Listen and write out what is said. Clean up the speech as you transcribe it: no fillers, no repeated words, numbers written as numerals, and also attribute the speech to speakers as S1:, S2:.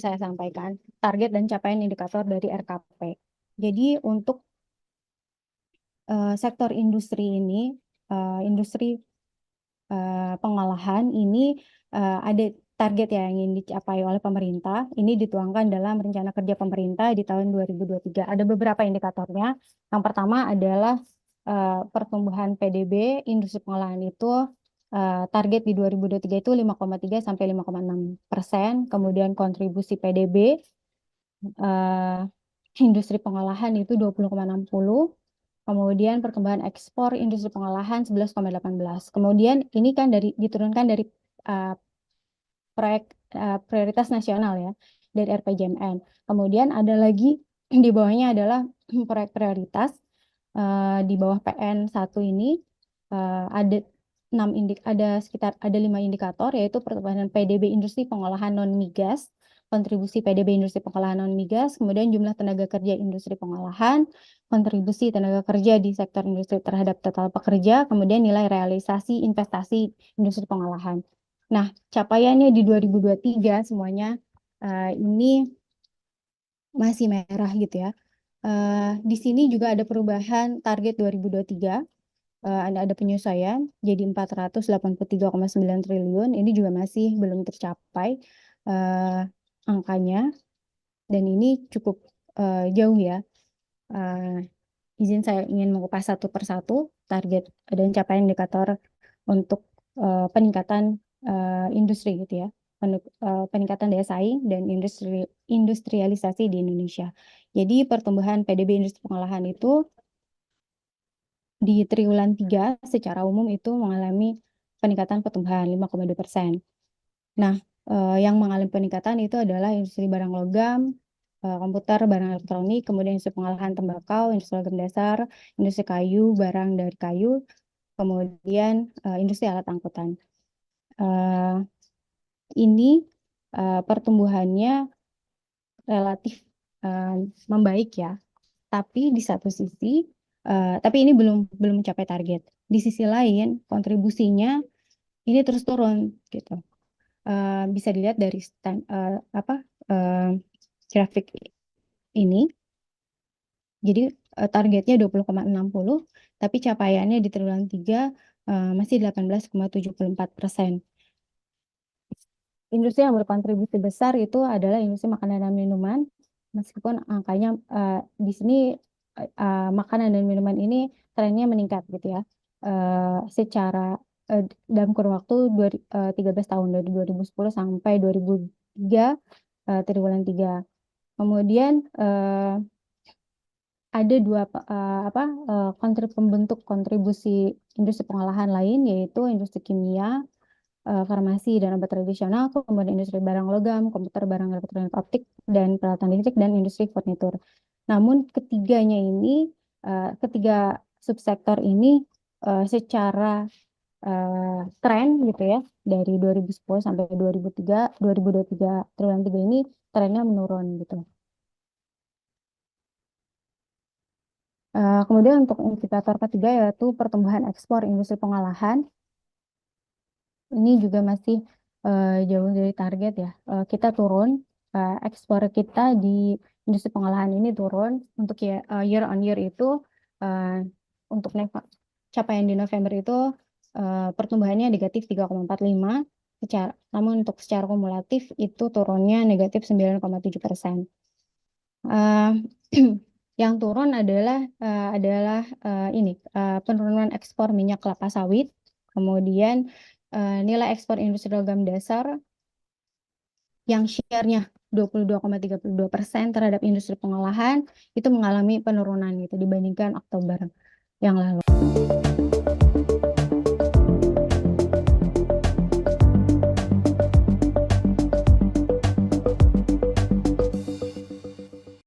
S1: saya sampaikan, target dan capaian indikator dari RKP. Jadi untuk sektor industri ini, industri pengolahan ini ada target yang ingin dicapai oleh pemerintah. Ini dituangkan dalam rencana kerja pemerintah di tahun 2023. Ada beberapa indikatornya. Yang pertama adalah pertumbuhan PDB industri pengolahan itu target di 2023 itu 5,3 sampai 5,6%. Kemudian kontribusi PDB industri pengolahan itu 20,60. Kemudian perkembangan ekspor industri pengolahan 11,18. Kemudian ini kan diturunkan dari uh, proyek prioritas nasional ya, dari RPJMN. Kemudian ada lagi di bawahnya adalah proyek prioritas di bawah PN1 ini ada sekitar 5 indikator, yaitu pertumbuhan PDB industri pengolahan non migas, kontribusi PDB industri pengolahan non migas, kemudian jumlah tenaga kerja industri pengolahan, kontribusi tenaga kerja di sektor industri terhadap total pekerja, kemudian nilai realisasi investasi industri pengolahan. Nah, capaiannya di 2023 semuanya ini masih merah gitu ya. Di sini juga ada perubahan target 2023. Ada penyesuaian jadi 483,9 triliun. Ini juga masih belum tercapai angkanya, dan ini cukup jauh ya. Izin saya ingin mengupas satu persatu target dan capaian indikator untuk peningkatan industri gitu ya, peningkatan daya saing dan industrialisasi di Indonesia. Jadi pertumbuhan PDB industri pengolahan itu di triwulan 3 secara umum itu mengalami peningkatan pertumbuhan 5,2%. Nah, yang mengalami peningkatan itu adalah industri barang logam, komputer, barang elektronik, kemudian industri pengolahan tembakau, industri logam dasar, industri kayu, barang dari kayu, kemudian industri alat angkutan. Ini pertumbuhannya relatif membaik ya, tapi di satu sisi, tapi ini belum mencapai target. Di sisi lain, kontribusinya ini terus turun gitu. Bisa dilihat dari grafik ini. Jadi targetnya 20,60, tapi capaiannya di triwulan 3 masih 18,74%. Industri yang berkontribusi besar itu adalah industri makanan dan minuman, meskipun angkanya di sini makanan dan minuman ini trennya meningkat gitu ya, secara dalam kurun waktu 13 tahun, dari 2010 sampai 2003 triwulan 3. Kemudian ada dua pembentuk kontribusi industri pengolahan lain, yaitu industri kimia, farmasi dan obat tradisional, kemudian industri barang logam, komputer, barang elektronik optik, dan peralatan listrik, dan industri furnitur. Namun ketiga subsektor ini secara tren gitu ya, dari 2010 sampai 2023 triwulan 3 ini trennya menurun gitu. Kemudian untuk indikator ketiga yaitu pertumbuhan ekspor industri pengolahan. Ini juga masih jauh dari target ya. Kita turun, ekspor kita di industri pengolahan ini turun untuk year on year itu untuk capaian di November itu pertumbuhannya negatif 3,45, namun untuk secara kumulatif itu turunnya negatif 9,7%. Yang turun adalah penurunan ekspor minyak kelapa sawit, kemudian nilai ekspor industri logam dasar yang share-nya 22,32% terhadap industri pengolahan itu mengalami penurunan gitu dibandingkan Oktober yang lalu.